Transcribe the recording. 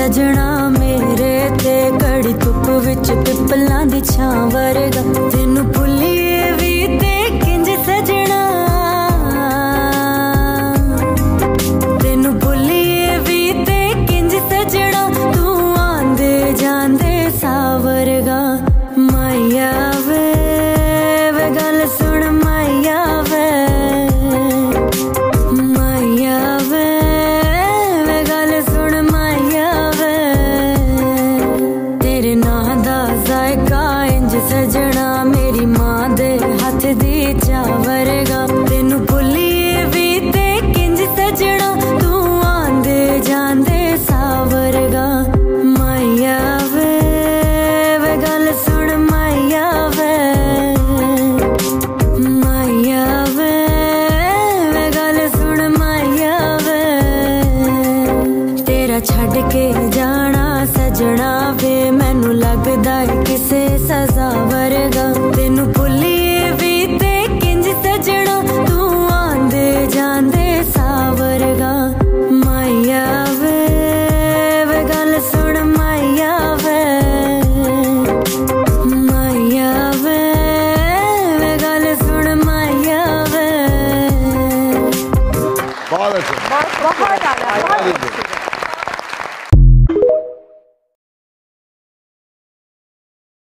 सजना मेरे ते कड़ी धुप विच पिपलां दी छां वरगा तेनू भुल्लिए भी ते किंज सजना तेनू भुल्लिए भी ते किंज सजना तू आंदे जांदे सावरगा माया वे गल सुन माया वे माया वे गल सुन माया वे तेरे नां दा जायका इंज सजना मेरी मां दे हाथ दी चावरगा तेनू भुल्लिए भी ते किंज सजना तू आंदे जांदे सावरगा माया वे गल सुन माया वे माया वे गल सुन माया वे तेरा छड़ के जाना सजना वे मैनू लगदा किसे सजा वरगा तेनू भुल्लिए भी ते किंज सजना तू आंदे जांदे सावरगा माया वे गल सुन माया वे माया वे गल सुन माया वे बहुत अच्छा, बहुत